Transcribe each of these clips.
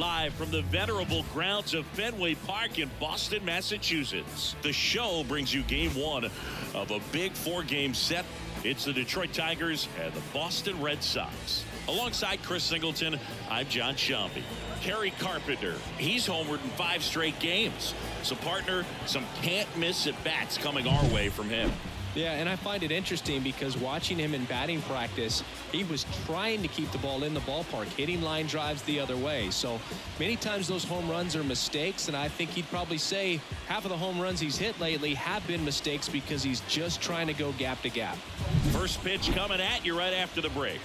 live from the venerable grounds of Fenway Park in Boston, Massachusetts. The show brings you game one of a big four-game set. It's the Detroit Tigers and the Boston Red Sox. Alongside Chris Singleton, I'm John Shambi. Kerry Carpenter, he's homered in 5 straight games. So, partner, some can't-miss at-bats coming our way from him. Yeah, and I find it interesting because watching him in batting practice, he was trying to keep the ball in the ballpark, hitting line drives the other way. So many times those home runs are mistakes, and I think he'd probably say half of the home runs he's hit lately have been mistakes because he's just trying to go gap to gap. First pitch coming at you right after the break.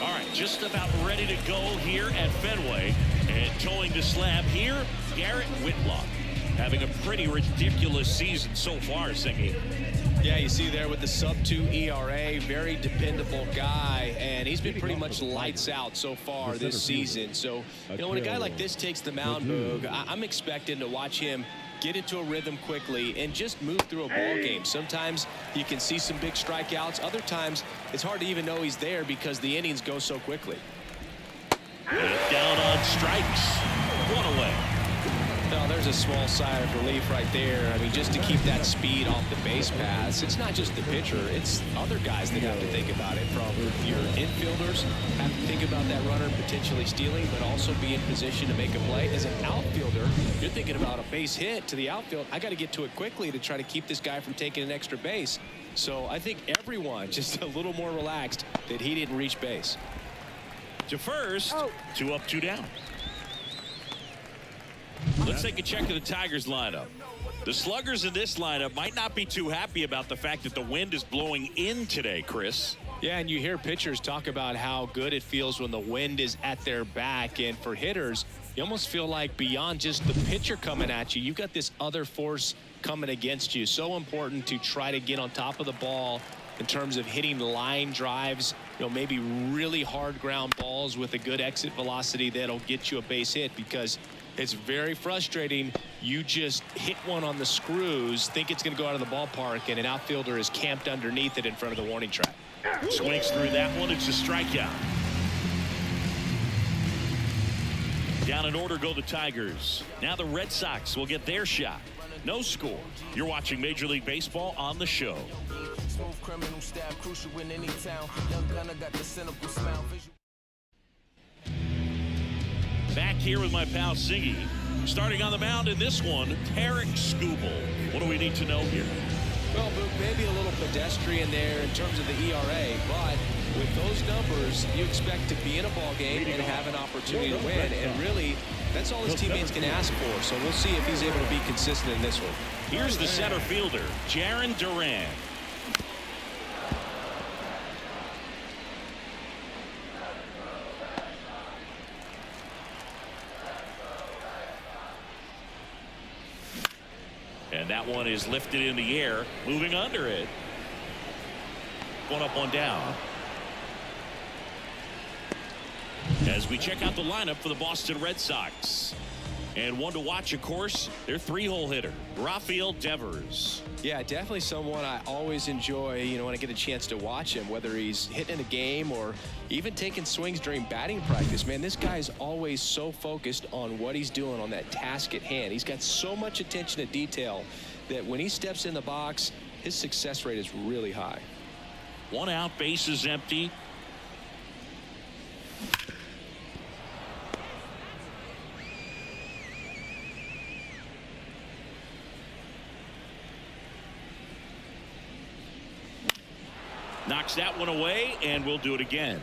All right, just about ready to go here at Fenway. And towing the slab here, Garrett Whitlock. Having a pretty ridiculous season so far, Singy. Yeah, you see there with the sub-2 ERA, very dependable guy, and he's been pretty much lights out so far this season. So, you know, when a guy like this takes the mound, Boog, I'm expecting to watch him get into a rhythm quickly and just move through a ball game. Sometimes you can see some big strikeouts. Other times it's hard to even know he's there because the innings go so quickly. Down on strikes. 1 away. No, there's a small sigh of relief right there. I mean, just to keep that speed off the base paths. It's not just the pitcher. It's other guys that have to think about it. From your infielders have to think about that runner potentially stealing, but also be in position to make a play. As an outfielder, you're thinking about a base hit to the outfield. I got to get to it quickly to try to keep this guy from taking an extra base. So I think everyone just a little more relaxed that he didn't reach base. To first, 2 up, 2 down. Let's take a check of the Tigers lineup. The sluggers in this lineup might not be too happy about the fact that the wind is blowing in today, Chris. Yeah, and you hear pitchers talk about how good it feels when the wind is at their back. And for hitters, you almost feel like beyond just the pitcher coming at you, you've got this other force coming against you. So important to try to get on top of the ball in terms of hitting line drives, you know, maybe really hard ground balls with a good exit velocity that'll get you a base hit, because it's very frustrating. You just hit one on the screws, think it's going to go out of the ballpark, and an outfielder is camped underneath it in front of the warning track. Swings through that one. It's a strikeout. Down in order go the Tigers. Now the Red Sox will get their shot. No score. You're watching Major League Baseball on the show. Criminal staff crucial in any town. Young gunner got the cynical smile. Back here with my pal Siggy. Starting on the mound in this one, Tarek Skubal. What do we need to know here? Well, Boog, maybe a little pedestrian there in terms of the ERA, but with those numbers, you expect to be in a ball game and have an opportunity to win. And really, that's all his teammates can ask for. So we'll see if he's able to be consistent in this one. Here's the center fielder, Jarren Duran. And that one is lifted in the air, moving under it. 1 up, 1 down. As we check out the lineup for the Boston Red Sox. And one to watch, of course, their 3-hole hitter, Rafael Devers. Yeah, definitely someone I always enjoy, you know, when I get a chance to watch him, whether he's hitting a game or even taking swings during batting practice. Man, this guy's always so focused on what he's doing on that task at hand. He's got so much attention to detail that when he steps in the box, his success rate is really high. 1 out, base is empty. Knocks that one away, and we'll do it again.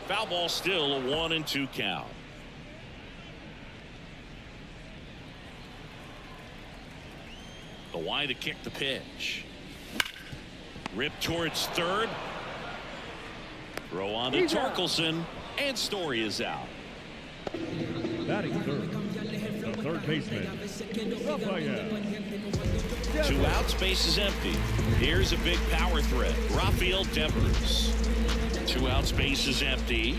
Foul ball, still a 1-2 count. The wide to kick the pitch. Rip towards third. Throw on to Torkelson, and Story is out. Batting third, the third baseman, Rafael. 2 outs, base is empty. Here's a big power threat, Rafael Devers. 2 outs, base is empty.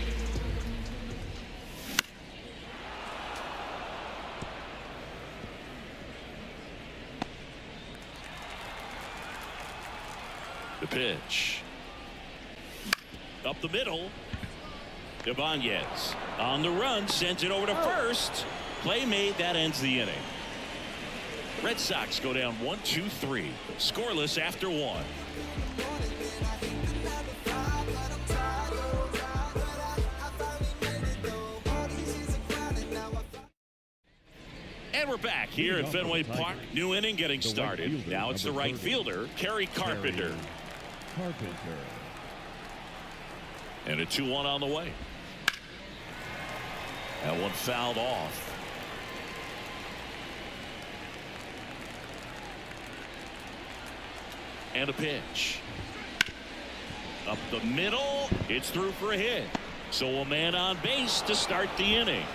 The pitch. Up the middle. Ibanez on the run, sends it over to first. Play made. That ends the inning. Red Sox go down 1-2-3. Scoreless after one. And we're back here at Fenway Park. New inning getting started. Now it's the right fielder, Kerry Carpenter. And a 2-1 on the way. That one fouled off. And a pitch. Up the middle. It's through for a hit. So a man on base to start the inning.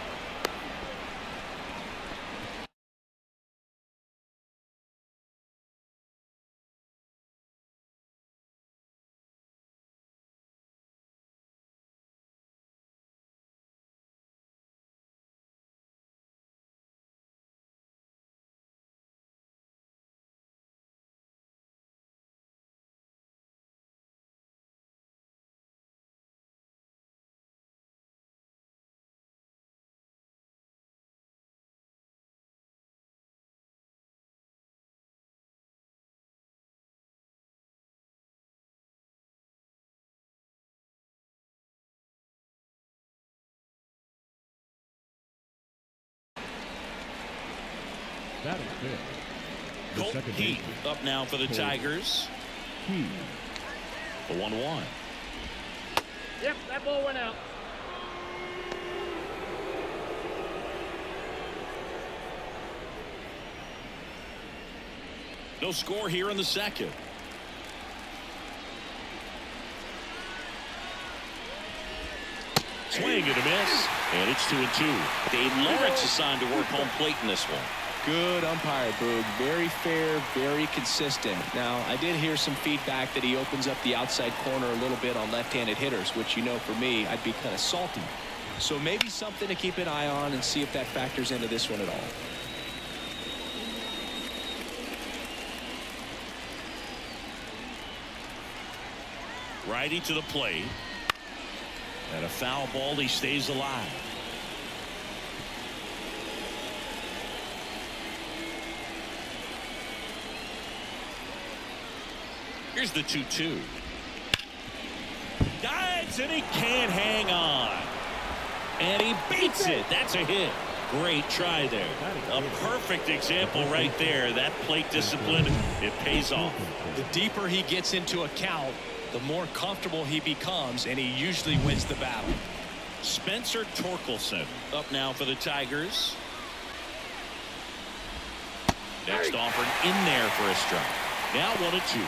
Colt Heath up now for the Tigers. The 1-1. Yep, that ball went out. No score here in the second. Swing and a miss. And it's 2-2. Dave Lawrence assigned to work home plate in this one. Good umpire, Boog. Very fair, very consistent. Now, I did hear some feedback that he opens up the outside corner a little bit on left-handed hitters, which, you know, for me, I'd be kind of salty. So maybe something to keep an eye on and see if that factors into this one at all. Righty to the plate. And a foul ball. He stays alive. Here's the 2-2. Dives and he can't hang on. And he beats it. That's a hit. Great try there. A perfect example right there. That plate discipline, it pays off. The deeper he gets into a count, the more comfortable he becomes, and he usually wins the battle. Spencer Torkelson up now for the Tigers. Next offered in there for a strike. Now 1-2.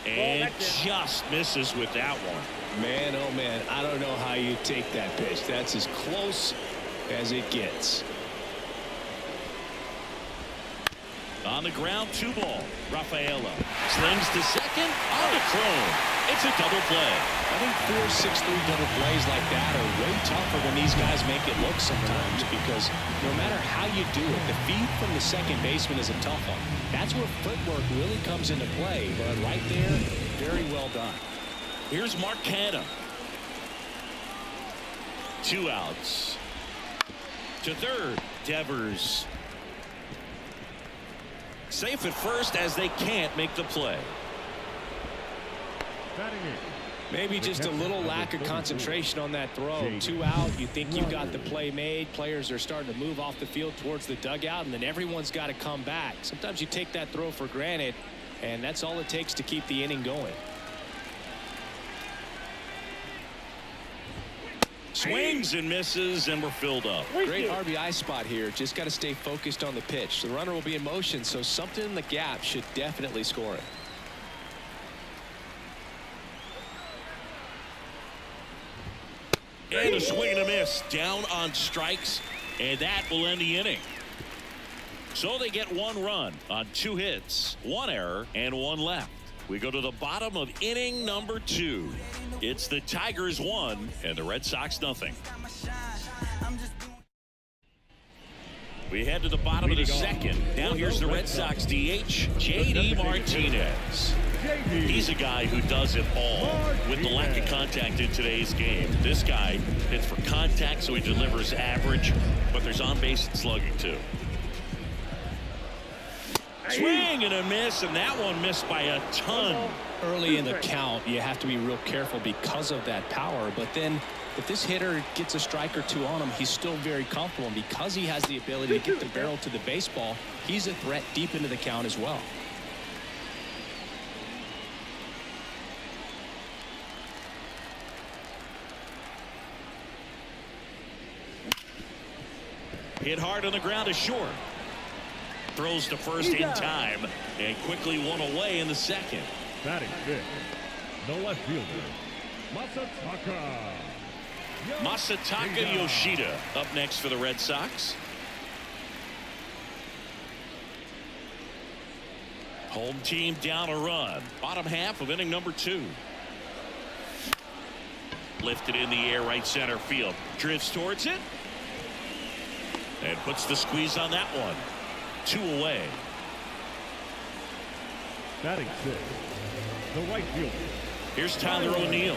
And just misses with that one. Man, oh man, I don't know how you take that pitch. That's as close as it gets. On the ground, 2-ball. Rafaela slings to second on the Chrome. It's a double play. I think 4, 6, 3 double plays like that are way tougher than these guys make it look sometimes, because no matter how you do it, the feed from the second baseman is a tough one. That's where footwork really comes into play. But right there, very well done. Here's Mark Canha. 2 outs. To third, Devers. Safe at first as they can't make the play. Maybe just a little lack of concentration on that throw. 2 out. You think you've got the play made. Players are starting to move off the field towards the dugout, and then everyone's got to come back. Sometimes you take that throw for granted, and that's all it takes to keep the inning going. Swings and misses, and we're filled up. Great RBI spot here. Just got to stay focused on the pitch. The runner will be in motion, so something in the gap should definitely score it. And a swing and a miss. Down on strikes, and that will end the inning. So they get 1 run on 2 hits, 1 error, and 1 left. We go to the bottom of inning number 2. It's the Tigers 1 and the Red Sox nothing. We head to the bottom of the second. Now here's the Red Sox DH, J.D. Martinez. He's a guy who does it all with the lack of contact in today's game. This guy hits for contact, so he delivers average, but there's on-base and slugging too. Swing and a miss, and that one missed by a ton. Early in the count, you have to be real careful because of that power, but then if this hitter gets a strike or two on him, he's still very comfortable, and because he has the ability to get the barrel to the baseball, he's a threat deep into the count as well. Hit hard on the ground is short. Throws to first in time and quickly one away in the second. Batting fifth, the left fielder, Masataka Yoshida up next for the Red Sox. Home team down a run. Bottom half of inning number 2. Lifted in the air, right center field. Drifts towards it. And puts the squeeze on that one. 2 away. Batting sixth, the right fielder. Here's Tyler O'Neill.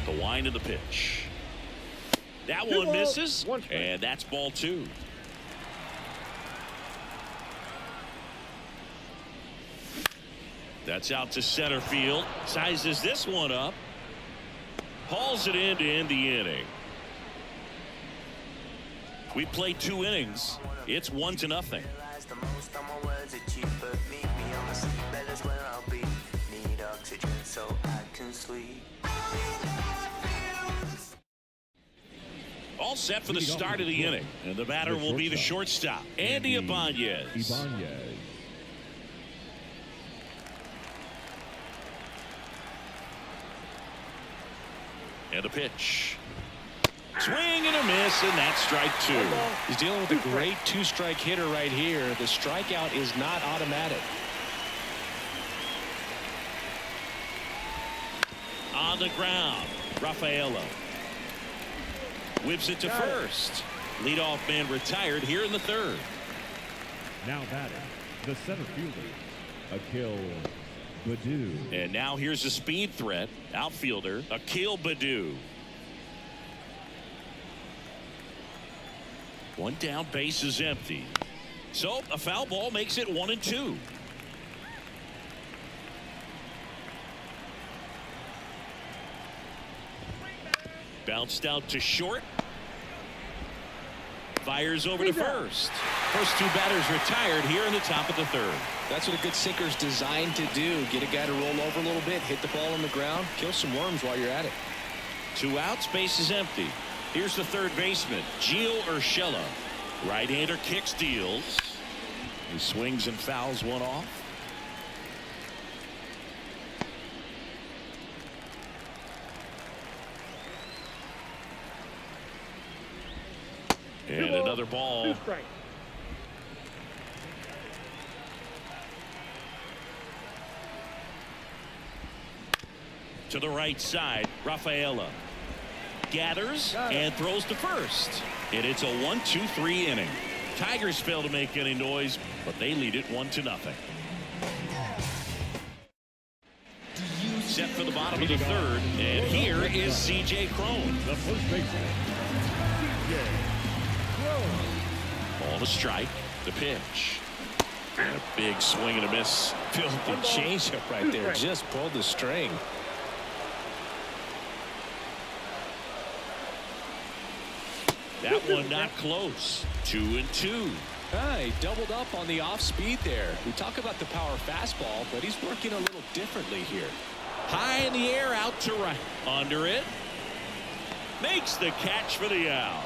The wind of the pitch. That one misses, and that's ball 2. That's out to center field. Sizes this one up. Hauls it in to end the inning. We played 2 innings. It's 1-0. All set for the start of the inning, and the batter will be the shortstop, Andy Ibanez. And the pitch. Swing and a miss, and that's strike 2. He's dealing with a great 2-strike hitter right here. The strikeout is not automatic. On the ground, Rafaela whips it to first. Leadoff man retired here in the 3rd. Now batting, the center fielder, Akil Baddoo. And now here's a speed threat, outfielder Akil Baddoo. 1 down, base is empty. So a foul ball makes it 1-2. Bounced out to short. Fires over to first. First 2 batters retired here in the top of the 3rd. That's what a good sinker's designed to do. Get a guy to roll over a little bit, hit the ball on the ground, kill some worms while you're at it. 2 outs, base is empty. Here's the 3rd baseman, Gio Urshela. Right-hander kicks, deals. He swings and fouls one off. And another ball. 2 strikes. To the right side, Rafaela gathers and throws to first. And it's a 1-2-3 inning. Tigers fail to make any noise, but they lead it 1-0. Set for the bottom of the 3rd, and here is C.J. Cron. The first baseman, C.J. Cron. Ball to strike. The pitch. And a big swing and a miss. Filthy changeup right there. Just pulled the string. That one not close. 2-2. He doubled up on the off speed there. We talk about the power fastball, but he's working a little differently here. High in the air, out to right. Under it. Makes the catch for the out.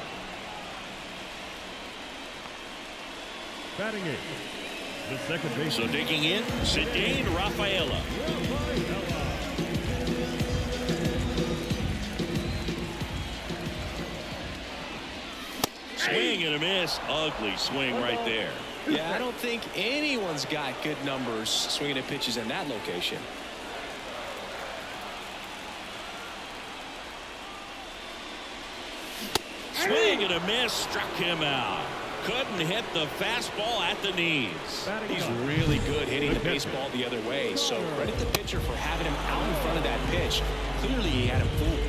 Batting 8th, the second baseman. So digging in, Cedane Rafaela. Swing and a miss. Ugly swing right there. Yeah, I don't think anyone's got good numbers swinging at pitches in that location. Swing and a miss, struck him out. Couldn't hit the fastball at the knees. He's really good hitting the baseball the other way, so credit the pitcher for having him out in front of that pitch. Clearly he had him fooled.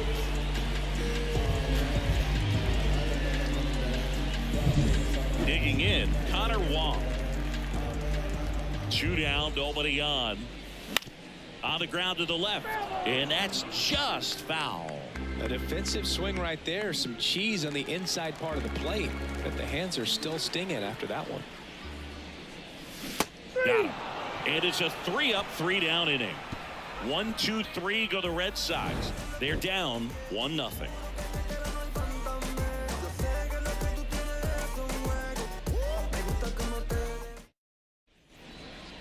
Digging in, Connor Wong. 2 down, nobody on. On the ground to the left, and that's just foul. A defensive swing right there, some cheese on the inside part of the plate, but the hands are still stinging after that one. Got him. And it's a 3-up, 3-down inning. 1, 2, 3 go the Red Sox. They're down 1-0.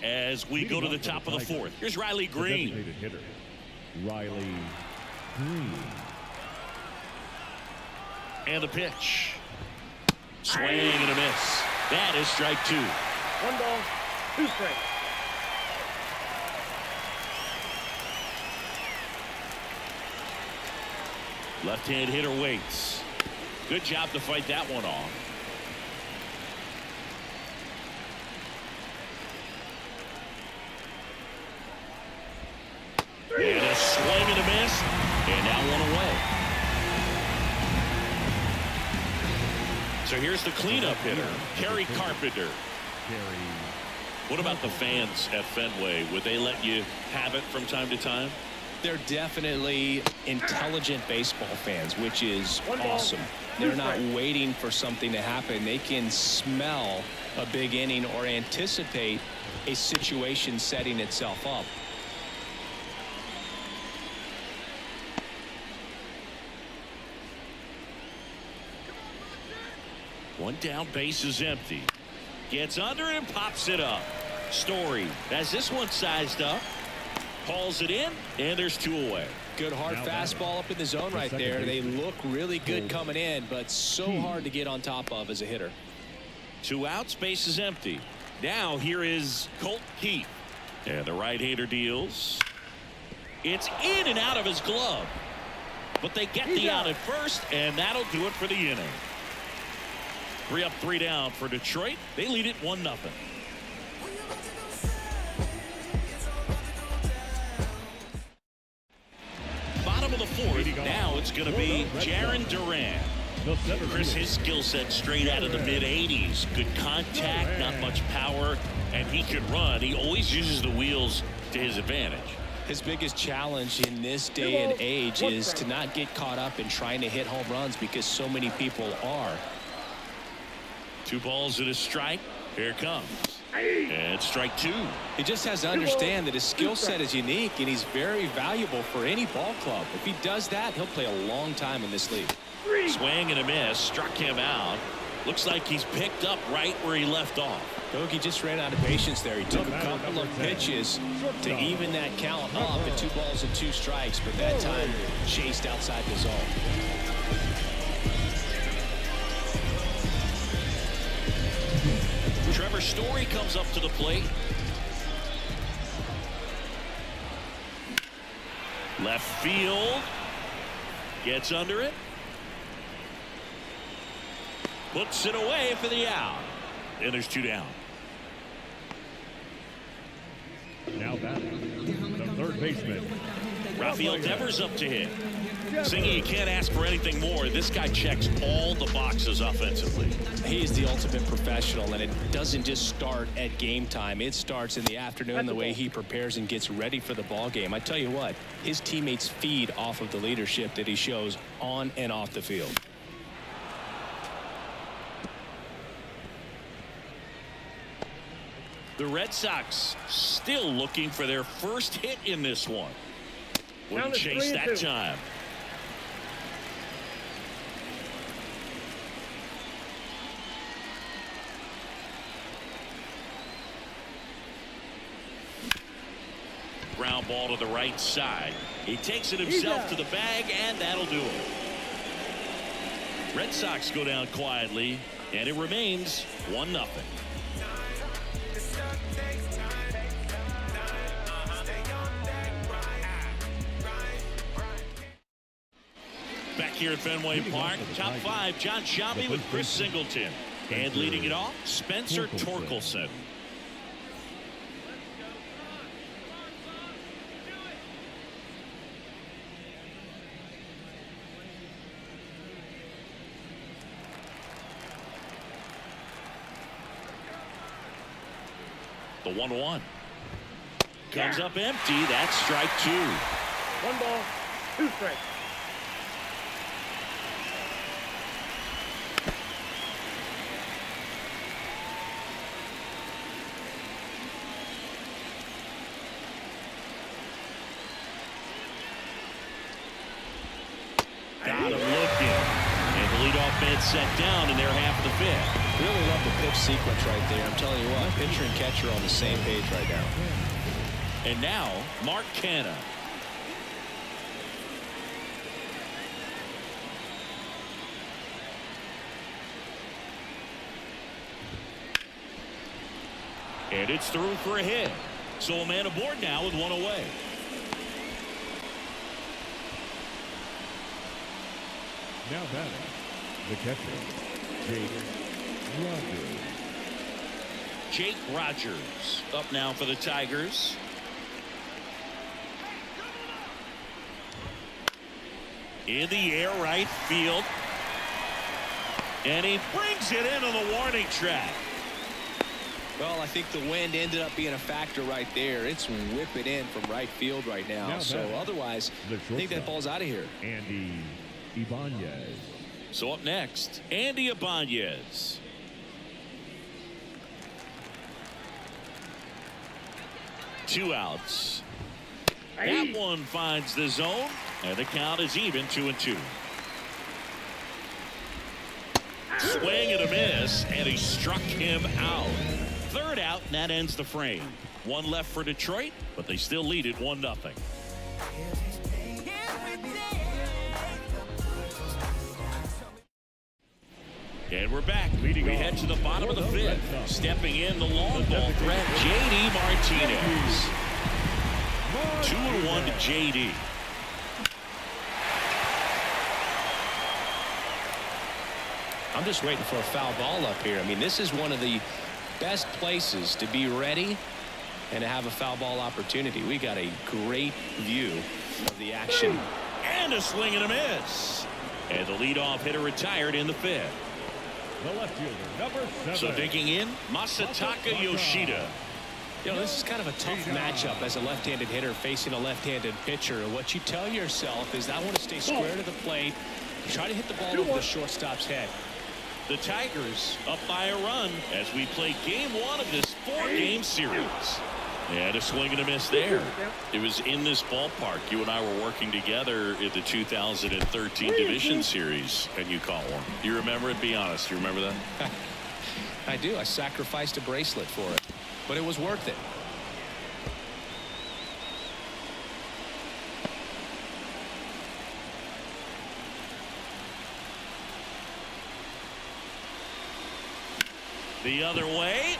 As we go to the top of the 4th, here's Riley Green. Designated hitter, Riley Green. And the pitch. Swing and a miss. That is strike 2. 1 ball, 2 strikes. Left-hand hitter waits. Good job to fight that one off. And a swing and a miss. And now 1 away. So here's the cleanup hitter, Kerry Carpenter. What about the fans at Fenway? Would they let you have it from time to time? They're definitely intelligent baseball fans, which is awesome. They're not waiting for something to happen. They can smell a big inning or anticipate a situation setting itself up. One down, base is empty. Gets under it and pops it up. Story has this one sized up. Hauls it in, and there's 2 away. Good hard fastball up in the zone right there. They look really good coming in, but so hard to get on top of as a hitter. 2 outs, base is empty. Now here is Colt Keith. And the right-hander deals. It's in and out of his glove. But they get the out at first, and that'll do it for the inning. 3 up, 3 down for Detroit. They lead it 1-0. Bottom of the 4th. Now it's going to be Jarren Duran. Chris, his skill set straight out of the mid-80s. Good contact, not much power, and he can run. He always uses the wheels to his advantage. His biggest challenge in this day and age is to not get caught up in trying to hit home runs because so many people are. 2 balls and a strike. Here it comes. And strike 2. He just has to understand that his skill set is unique and he's very valuable for any ball club. If he does that, he'll play a long time in this league. Swing and a miss. Struck him out. Looks like he's picked up right where he left off. Hoagie just ran out of patience there. He took a couple of pitches to even that count up at 2 balls and 2 strikes, but that time chased outside the zone. Trevor Story comes up to the plate. Left field. Gets under it. Puts it away for the out. And there's 2 down. Now batting, the third baseman, Rafael Devers up to hit. Singy, you can't ask for anything more. This guy checks all the boxes offensively. He is the ultimate professional, and it doesn't just start at game time. It starts in the afternoon, the way he prepares and gets ready for the ball game. I tell you what, his teammates feed off of the leadership that he shows on and off the field. The Red Sox still looking for their first hit in this one. Wouldn't chase that time. Ground ball to the right side. He takes it himself to the bag, and that'll do it. Red Sox go down quietly, and it remains 1-0. Back here at Fenway Park. Top 5, John Shelby with Chris Singleton. And leading it off, Spencer Torkelson. The 1-1. Comes up empty. That's strike 2. 1 ball, 2 strikes. Got him looking. And the leadoff man set down in their half of the 5th. Really love the pitch sequence right there. I'm telling you what, pitcher and catcher are on the same page right now. And now, Mark Canha. And it's through for a hit. So a man aboard now with 1 away. Now batting, the catcher, Jake Rogers. Jake Rogers up now for the Tigers. In the air, right field. And he brings it into the warning track. Well, I think the wind ended up being a factor right there. It's whipping in from right field right now. So otherwise, I think that ball's out of here. Andy Ibanez. So up next, Andy Ibanez. Two outs. That one finds the zone, and the count is even, 2-2. Swing and a miss, and he struck him out. Third out, and that ends the frame. 1 left for Detroit, but they still lead it 1-0. And we're back. We head to the bottom of the 5th. Stepping in the long ball threat, J.D. Martinez. 2-1 to J.D. I'm just waiting for a foul ball up here. I mean, this is one of the best places to be ready and to have a foul ball opportunity. We got a great view of the action. And a swing and a miss. And the leadoff hitter retired in the 5th. The left fielder, number 7. So digging in, Masataka Yoshida. You know, this is kind of a tough matchup as a left-handed hitter facing a left-handed pitcher. What you tell yourself is, I want to stay square to the plate, try to hit the ball over the shortstop's head. The Tigers up by a run as we play game 1 of this 4-game series. And a swing and a miss there. It was in this ballpark. You and I were working together in the 2013 Division Series, and you caught one. You remember it? Be honest. You remember that? I do. I sacrificed a bracelet for it, but it was worth it. The other way.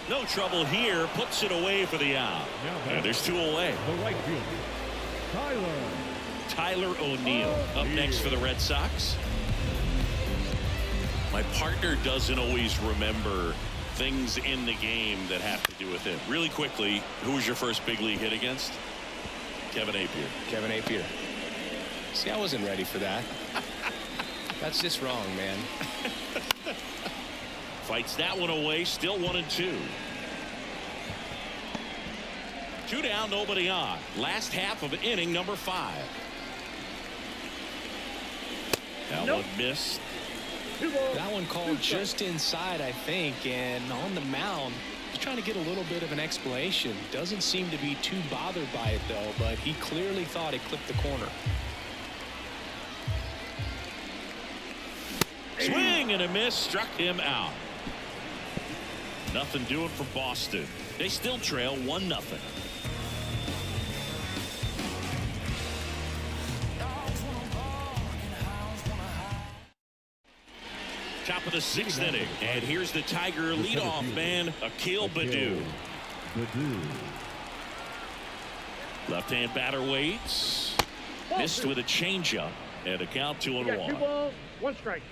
No trouble here. Puts it away for the out. And there's 2 away. The right fielder, Tyler O'Neill up next for the Red Sox. My partner doesn't always remember things in the game that have to do with it. Really quickly, who was your first big league hit against? Kevin Appier. Kevin Appier. See, I wasn't ready for that. That's just wrong, man. Fights that one away. Still 1-2. 2 down, nobody on. Last half of inning number 5. That one missed. That one called just inside, I think, and on the mound, he's trying to get a little bit of an explanation. Doesn't seem to be too bothered by it, though, but he clearly thought it clipped the corner. Swing and a miss, struck him out. Nothing doing for Boston. They still trail 1-0. Top of the 6th inning, and here's the Tiger leadoff man, Akil Baddoo. Left-hand batter waits. Missed with a changeup. And a count You got 2 2-1. balls, 1 strike.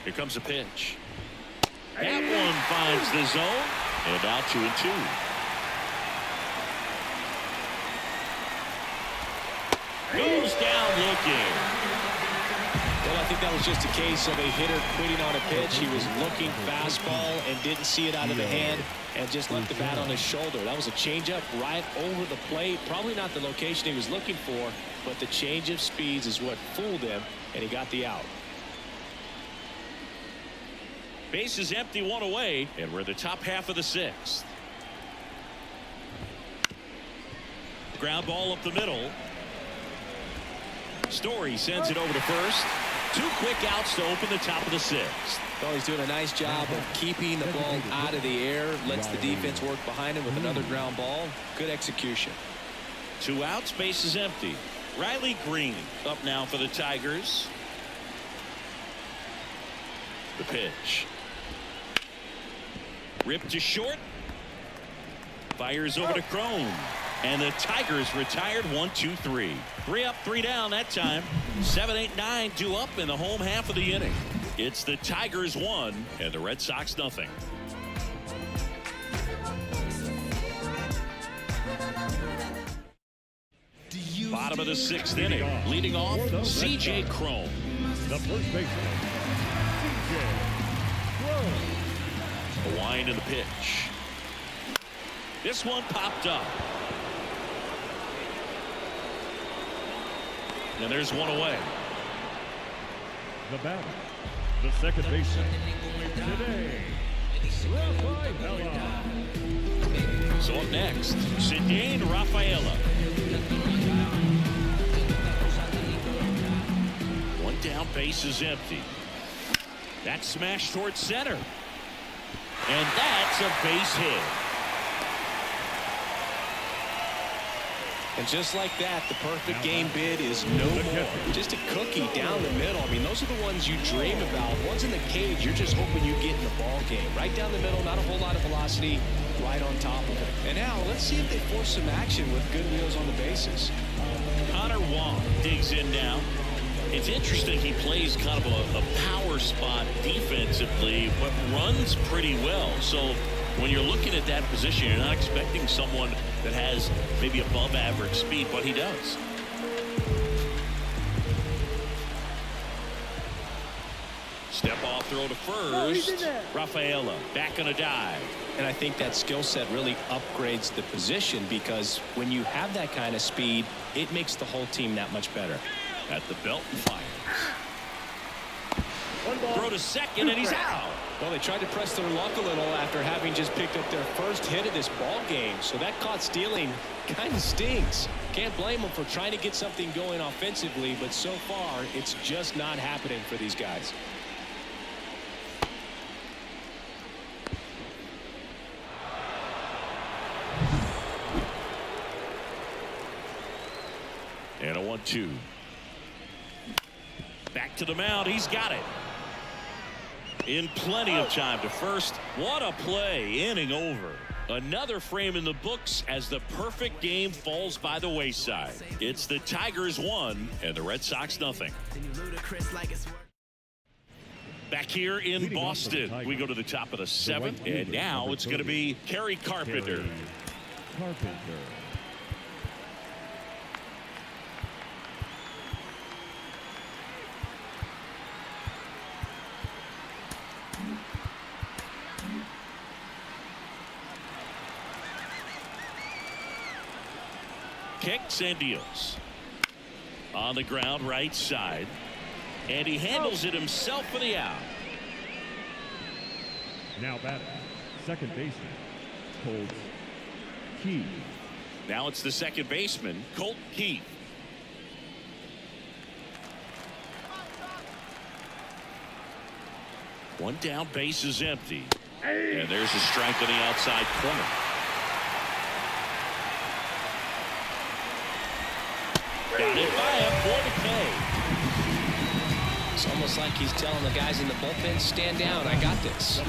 Here comes a pitch. That one finds the zone. And now 2-2. Goes down looking. Well, I think that was just a case of a hitter quitting on a pitch. He was looking fastball and didn't see it out of the hand and just left the bat on his shoulder. That was a changeup right over the plate. Probably not the location he was looking for, but the change of speeds is what fooled him, and he got the out. Base is empty, 1 away, and we're in the top half of the 6th. Ground ball up the middle. Story sends it over to first. 2 quick outs to open the top of the 6th. Well, he's doing a nice job of keeping the ball out of the air. Lets the defense work behind him with another ground ball. Good execution. 2 outs, base is empty. Riley Green up now for the Tigers. The pitch. Ripped to short. Fires over to Crone. And the Tigers retired 1-2-3. 3 up, 3 down that time. 7, 8, 9 due up in the home half of the inning. It's the Tigers 1 and the Red Sox nothing. Bottom of the 6th inning. Leading off, C.J. Crone. The first baseman, C.J. Crone. A wind in the pitch. This one popped up. And there's 1 away. The batter, the second baseman, today, Rafaela. So up next, Cedric Rafaela. 1 down, base is empty. That smash towards center. And that's a base hit. And just like that, the perfect game bid is no more. Just a cookie down the middle. I mean, those are the ones you dream about. Ones in the cage, you're just hoping you get in the ball game. Right down the middle, not a whole lot of velocity, right on top of it. And now, let's see if they force some action with good wheels on the bases. Connor Wong digs in now. It's interesting, he plays kind of a power spot defensively, but runs pretty well. So when you're looking at that position, you're not expecting someone that has maybe above average speed, but he does. Step off throw to first. Rafaela back on a dive. And I think that skill set really upgrades the position, because when you have that kind of speed, it makes the whole team that much better. At the belt and fires. 1 ball. Throw to second, and he's out. Well, they tried to press their luck a little after having just picked up their first hit of this ball game. So that caught stealing kind of stings. Can't blame them for trying to get something going offensively, but so far it's just not happening for these guys. And a 1-2. Back to the mound. He's got it. In plenty of time to first. What a play. Inning over. Another frame in the books as the perfect game falls by the wayside. It's the Tigers 1 and the Red Sox nothing. Back here in Boston, we go to the top of the 7th, and now it's going to be Kerry Carpenter. Carpenter. Kicks and deals. On the ground, right side. And he handles it himself for the out. Now batting, second baseman, Colt Keith. Now it's the second baseman, Colt Keith. One down, base is empty. And there's a strike on the outside corner. Got it by him for the K. It's almost like he's telling the guys in the bullpen, stand down, I got this.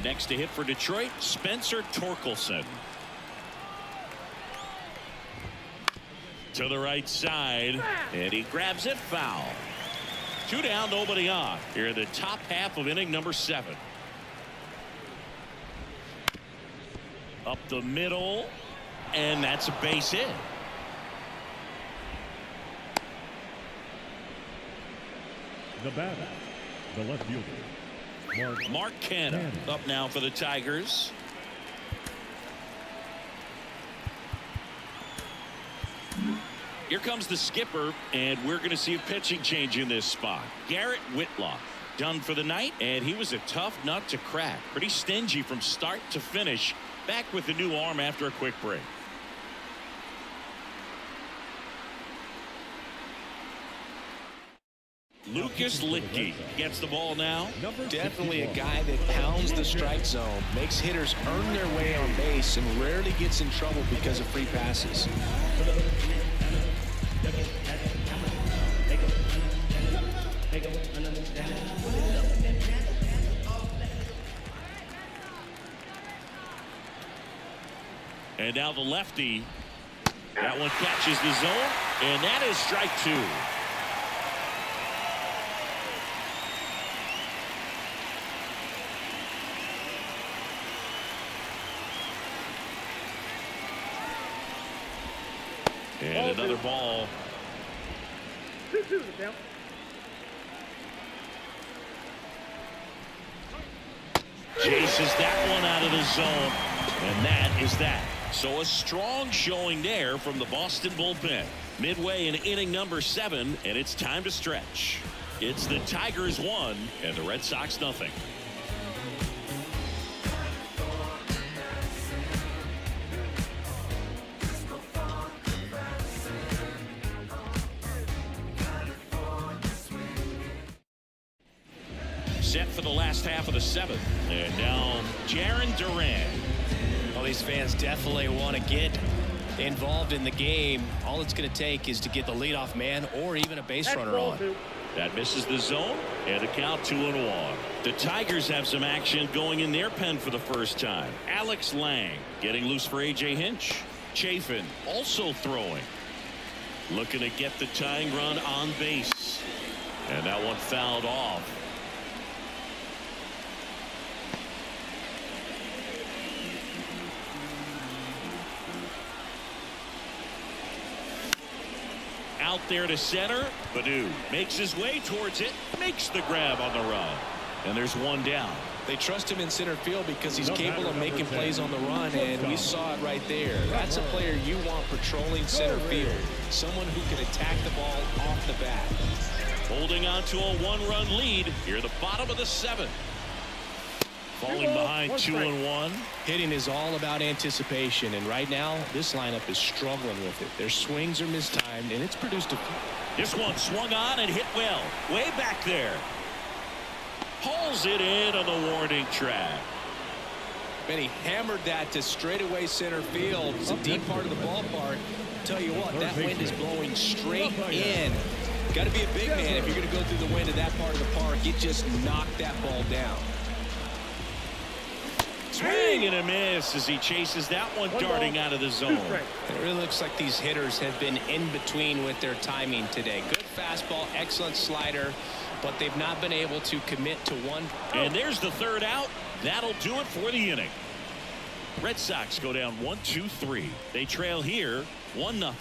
And next to hit for Detroit, Spencer Torkelson. To the right side, and he grabs it, foul. 2 down, nobody on. Here in the top half of inning number 7. Up the middle, and that's a base hit. The batter, the left fielder, Mark Canha up now for the Tigers. Here comes the skipper, and we're going to see a pitching change in this spot. Garrett Whitlock done for the night, and he was a tough nut to crack. Pretty stingy from start to finish. Back with the new arm after a quick break. Lucas Litke gets the ball now. Definitely a guy that pounds the strike zone, makes hitters earn their way on base, and rarely gets in trouble because of free passes. And now the lefty. That one catches the zone, and that is strike 2. And another ball. 2-2 the count. Chases that one out of the zone, and that is that. So a strong showing there from the Boston bullpen. Midway in inning number 7, and it's time to stretch. It's the Tigers 1 and the Red Sox nothing. Set for the last half of the 7th, and now Jarren Duran. Well, these fans definitely want to get involved in the game. All it's going to take is to get the leadoff man or even a base runner on. That misses the zone, and a count 2-1. The Tigers have some action going in their pen for the first time. Alex Lang getting loose for A.J. Hinch. Chafin also throwing. Looking to get the tying run on base. And that one fouled off. Out there to center. Baddoo makes his way towards it, makes the grab on the run, and there's one down. They trust him in center field because he's capable of making plays on the run, and we saw it right there. That's a player you want patrolling center field, someone who can attack the ball off the bat. Holding on to a 1-run lead here at the bottom of the 7th. Falling behind 2-1. Hitting is all about anticipation, and right now this lineup is struggling with it. Their swings are mistimed, and it's produced a. This one swung on and hit well, way back there. Pulls it in on the warning track. And he hammered that to straightaway center field. It's a deep part of the ballpark. Tell you what, that wind is blowing straight in. Got to be a big man if you're going to go through the wind of that part of the park. It just knocked that ball down. Swing and a miss as he chases that one darting out of the zone. It really looks like these hitters have been in between with their timing today. Good fastball, excellent slider, but they've not been able to commit to one. And there's the 3rd out. That'll do it for the inning. Red Sox go down 1-2-3. They trail here 1-0.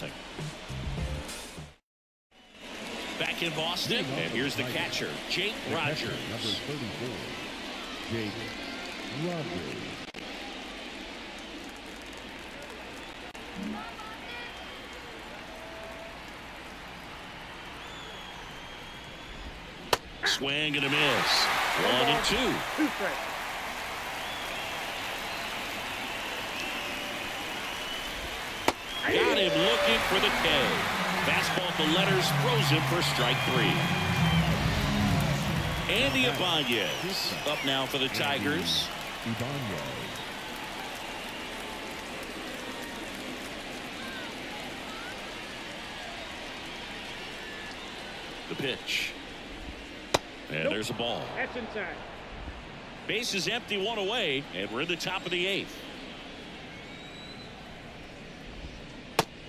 Back in Boston, and here's the catcher, Jake Rogers. Number 34, Jake Rogers. Swing and a miss. 1-2. Got him looking for the K. Fastball at the letters, throws him for strike 3. Andy Ibanez up now for the Tigers. The pitch. And there's a ball. That's inside. Base is empty, one away, and we're in the top of the 8th.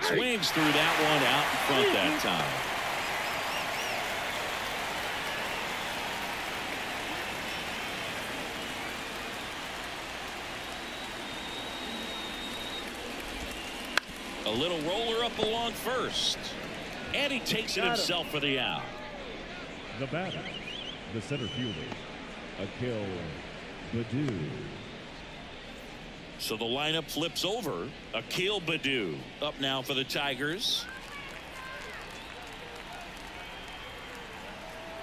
Swings through that one out in front that time. A little roller up along first. And he takes it himself for the out. The batter, the center fielder, Akil Baddoo. So the lineup flips over. Akil Baddoo up now for the Tigers.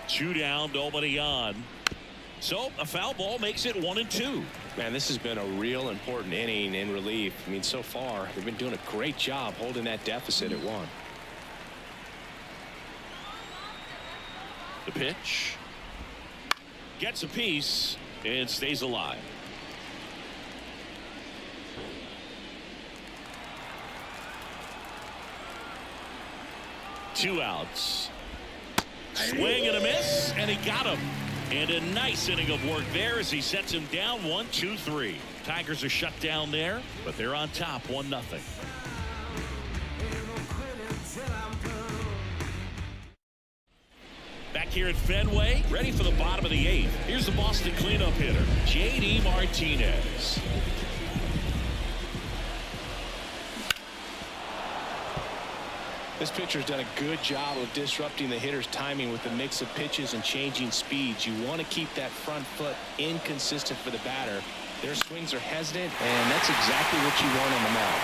2 down, nobody on. So a foul ball makes it 1-2. Man, this has been a real important inning in relief. I mean, so far they've been doing a great job holding that deficit at 1. The pitch. Gets a piece and stays alive. Two outs. Swing and a miss, and he got him. And a nice inning of work there as he sets him down 1-2-3. Tigers are shut down there, but they're on top 1-0. Back here at Fenway, ready for the bottom of the 8th. Here's the Boston cleanup hitter, J.D. Martinez. This pitcher's done a good job of disrupting the hitter's timing with the mix of pitches and changing speeds. You want to keep that front foot inconsistent for the batter. Their swings are hesitant, and that's exactly what you want on the mound.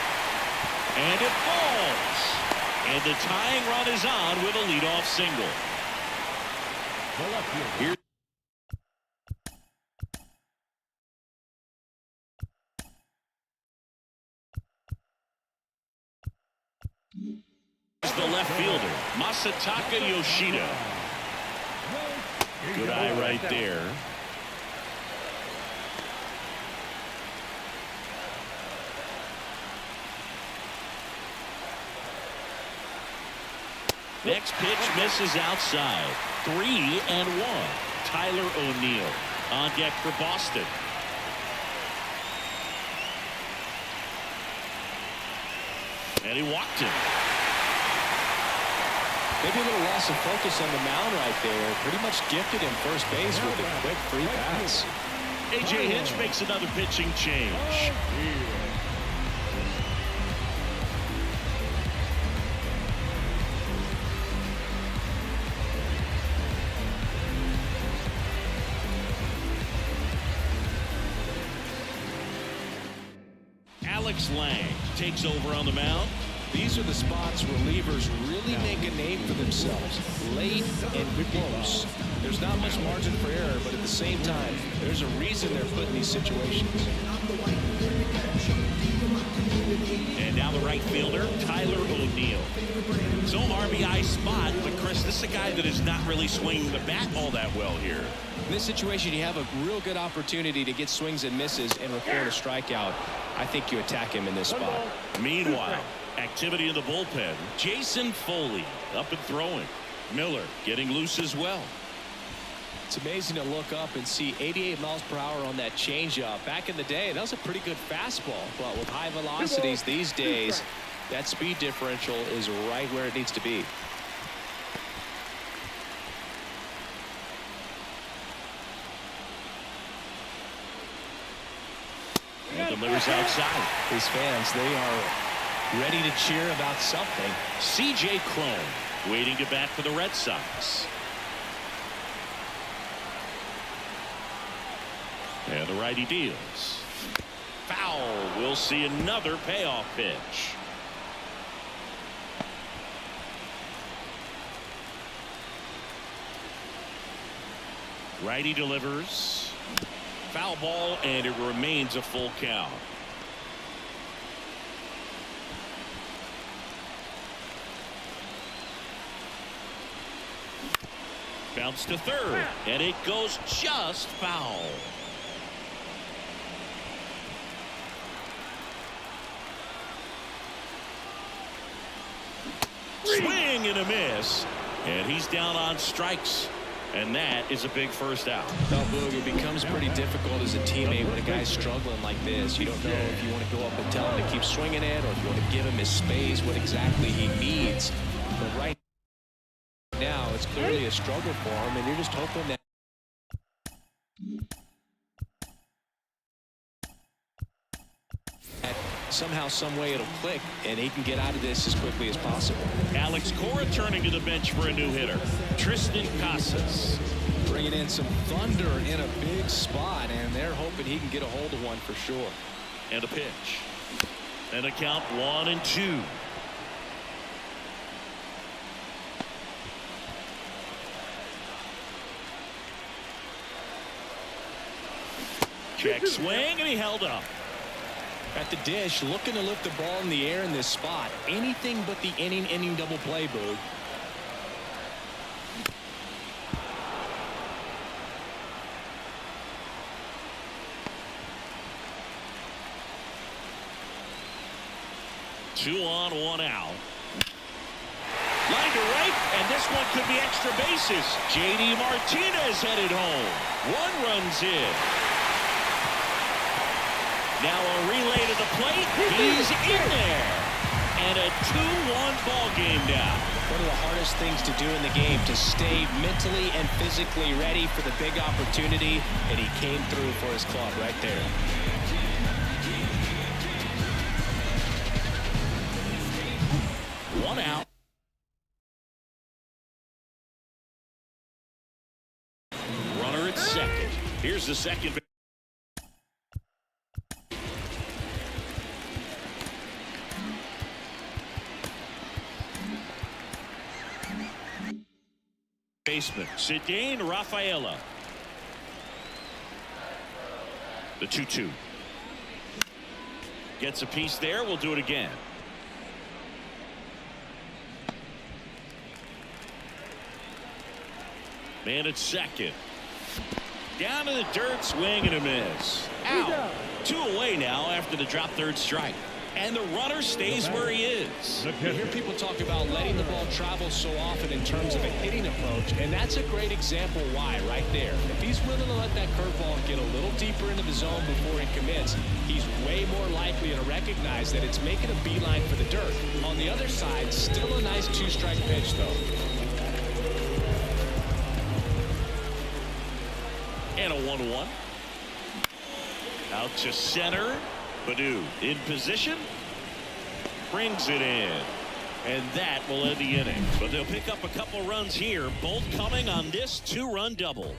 And it falls. And the tying run is on with a leadoff single. Here. The left fielder, Masataka Yoshida. Good eye right there. Next pitch misses outside. 3-1. Tyler O'Neill on deck for Boston. And he walked him. Maybe a little loss of focus on the mound right there. Pretty much gifted him first base with a quick free pass. A.J. Hinch makes another pitching change. Alex Lang takes over on the mound. These are the spots relievers really make a name for themselves. Late and close. There's not much margin for error, but at the same time, there's a reason they're put in these situations. And now the right fielder, Tyler O'Neill. So RBI spot, but Chris, this is a guy that is not really swinging the bat all that well here. In this situation, you have a real good opportunity to get swings and misses and record a strikeout. I think you attack him in this spot. Meanwhile, activity in the bullpen. Jason Foley up and throwing. Miller getting loose as well. It's amazing to look up and see 88 miles per hour on that changeup. Back in the day, that was a pretty good fastball. But with high velocities these days, that speed differential is right where it needs to be. And delivers outside. These fans, they are ready to cheer about something. C.J. Cron waiting to bat for the Red Sox. And the righty deals. Foul. We'll see another payoff pitch. Righty delivers. Foul ball, and it remains a full count. Bounce to third, and it goes just foul. Swing and a miss, and he's down on strikes And that is a big first out. No, Boog, it becomes pretty difficult as a teammate when a guy's struggling like this. You don't know if you want to go up and tell him to keep swinging it or if you want to give him his space, what exactly he needs. But right now, it's clearly a struggle for him, and you're just hoping that somehow, some way it'll click, and he can get out of this as quickly as possible. Alex Cora turning to the bench for a new hitter. Tristan Casas. Bringing in some thunder in a big spot, and they're hoping he can get a hold of one for sure. And a pitch. And a count 1-2. Check swing, and he held up. At the dish, looking to lift the ball in the air in this spot. Anything but the inning double play, Boog. Two on, one out. Line to right, and this one could be extra bases. J.D. Martinez headed home. One run's in. Now a relay to the plate. He's in there. And a 2-1 ball game now. One of the hardest things to do in the game, to stay mentally and physically ready for the big opportunity, and he came through for his club right there. One out. Runner at second. Here's the second. Baseman, Cedane Rafaela. The 2-2. Gets a piece there. We'll do it again. Man at second. Down in the dirt, swing and a miss. Out. 2 away now after the drop third strike. And the runner stays where he is. You hear people talk about letting the ball travel so often in terms of a hitting approach, and that's a great example why right there. If he's willing to let that curveball get a little deeper into the zone before it commits, he's way more likely to recognize that it's making a beeline for the dirt. On the other side, still a nice 2-strike pitch, though. And a 1-1. Out to center. Baду in position. Brings it in. And that will end the inning. But they'll pick up a couple runs here, both coming on this 2-run double.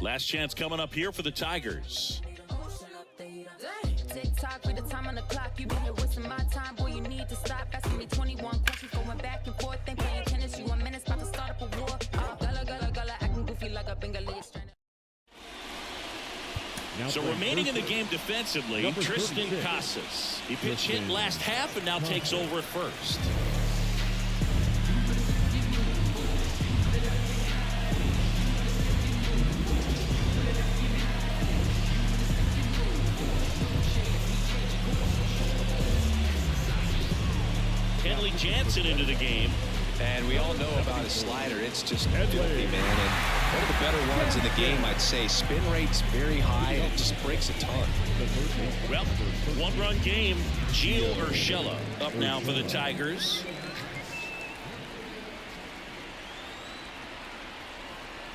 Last chance coming up here for the Tigers. Tick-tock with the time on the clock. You've been here wasting my time. Boy, you need to stop asking me 21 questions. Going back and forth. Ain't playing tennis. You 1 minute about to start up a war. Gala, acting goofy like a Bengali strand. So remaining in the game defensively, Tristan Casas. He pitch hit last half and now takes over at first. Kenley Jansen into the game. And we all know about his slider. It's just filthy, man. And one of the better ones in the game, I'd say. Spin rate's very high, and it just breaks a ton. Well, 1-run game. Gio Urshela up now for the Tigers.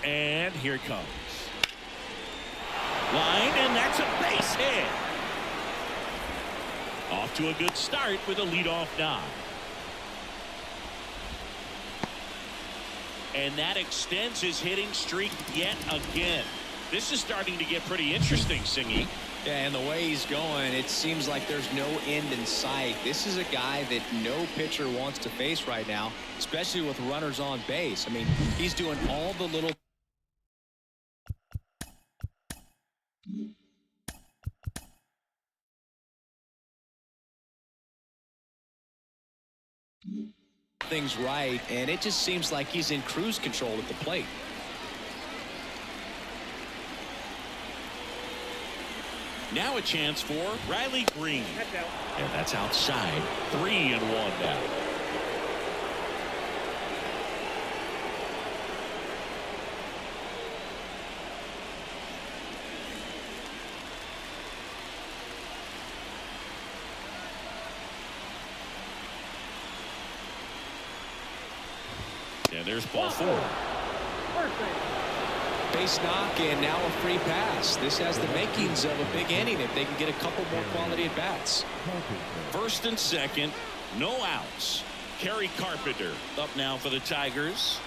And here it comes. Line, and that's a base hit. Off to a good start with a leadoff nod. And that extends his hitting streak yet again. This is starting to get pretty interesting, Singy. Yeah, and the way he's going, it seems like there's no end in sight. This is a guy that no pitcher wants to face right now, especially with runners on base. I mean, he's doing all the little things right, and it just seems like he's in cruise control at the plate. Now a chance for Riley Green. That's out. And that's outside. 3-1 now. And there's ball 4. First base. Base knock and now a free pass. This has the makings of a big inning if they can get a couple more quality at bats. First and second, no outs. Kerry Carpenter up now for the Tigers.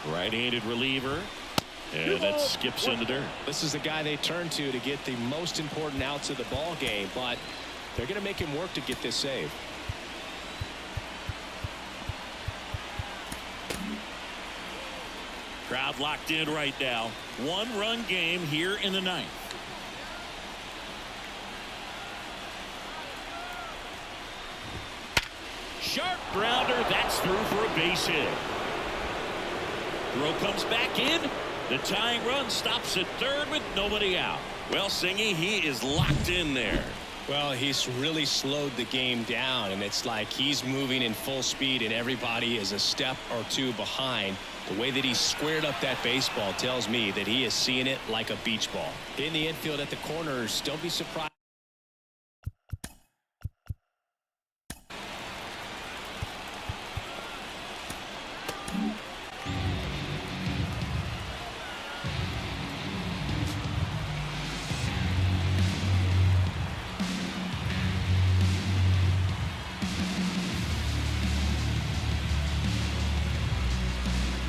Right-handed reliever. And that skips in the dirt. This is the guy they turn to get the most important outs of the ball game, but they're going to make him work to get this save. Crowd locked in right now. 1-run game here in the 9th. Sharp grounder. That's through for a base hit. Throw comes back in. The tying run stops at third with nobody out. Well, Singy, he is locked in there. Well, he's really slowed the game down, and it's like he's moving in full speed and everybody is a step or two behind. The way that he squared up that baseball tells me that he is seeing it like a beach ball. In the infield at the corners, don't be surprised.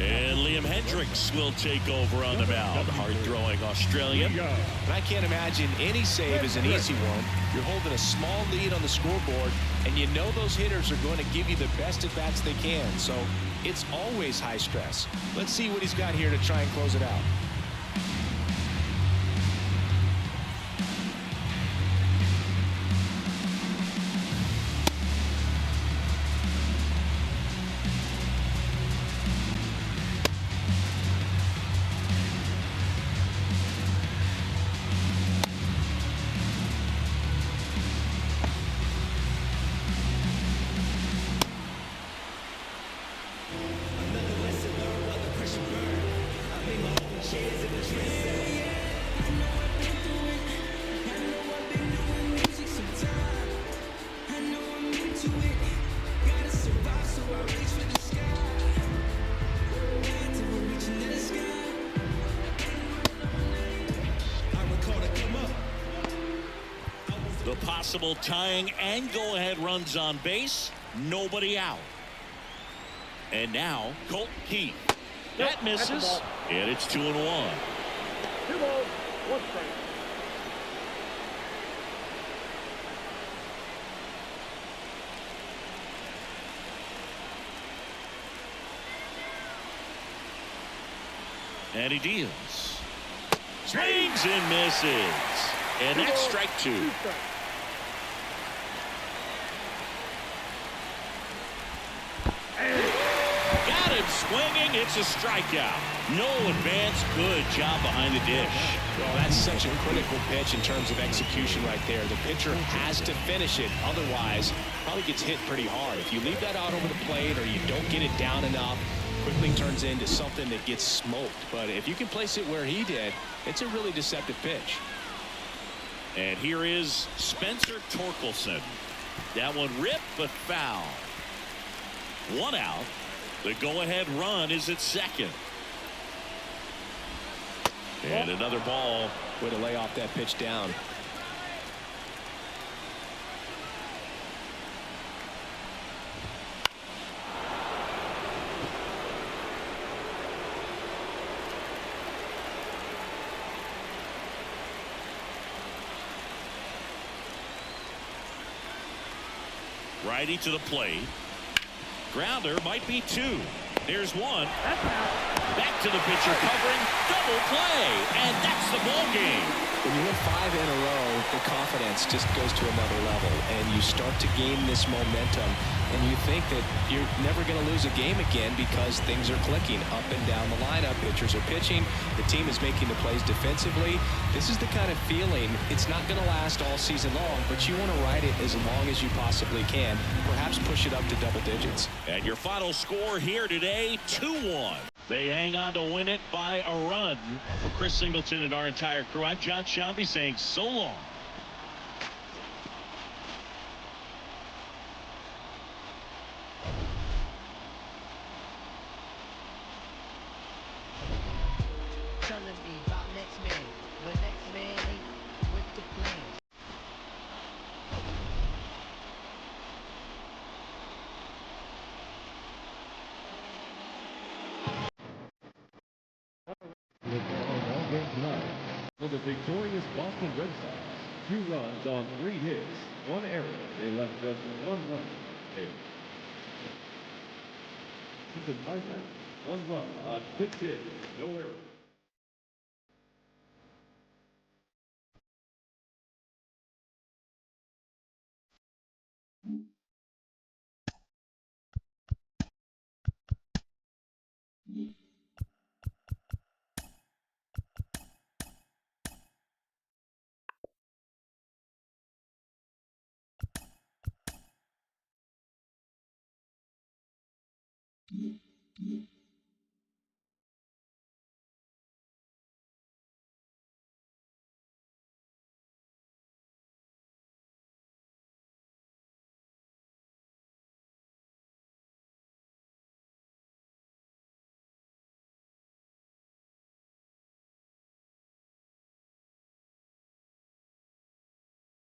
And Liam Hendricks will take over on the mound. Hard-throwing Australian. And I can't imagine any save is an easy one. You're holding a small lead on the scoreboard, and you know those hitters are going to give you the best at-bats they can. So it's always high stress. Let's see what he's got here to try and close it out. The possible tying and go-ahead runs on base. Nobody out. And now Colt Keith. That misses. And it's 2-1. 2 balls, 1 strike. And he deals. Swings and misses. And that's strike 2. 2 strikes. Got him swinging. It's a strikeout. No advance. Good job behind the dish. Well, that's such a critical pitch in terms of execution right there. The pitcher has to finish it. Otherwise, probably gets hit pretty hard. If you leave that out over the plate or you don't get it down enough, quickly turns into something that gets smoked. But if you can place it where he did, it's a really deceptive pitch. And here is Spencer Torkelson. That one ripped but foul. 1 out. The go-ahead run is at second. And another ball. Way to lay off that pitch down. Righty to the plate. Grounder might be 2. There's 1. That's out. Back to the pitcher covering. Double play. And that's the ball game. When you win 5 in a row, the confidence just goes to another level, and you start to gain this momentum, and you think that you're never going to lose a game again because things are clicking up and down the lineup. Pitchers are pitching. The team is making the plays defensively. This is the kind of feeling, it's not going to last all season long, but you want to ride it as long as you possibly can, perhaps push it up to double digits. And your final score here today, 2-1. They hang on to win it by a run. For Chris Singleton and our entire crew, I'm John Shelby saying so long. love. For the victorious Boston Red Sox, 2 runs on 3 hits, 1 error. They left just 1 run. To the Tigers, 1 run on 6 hits, no error.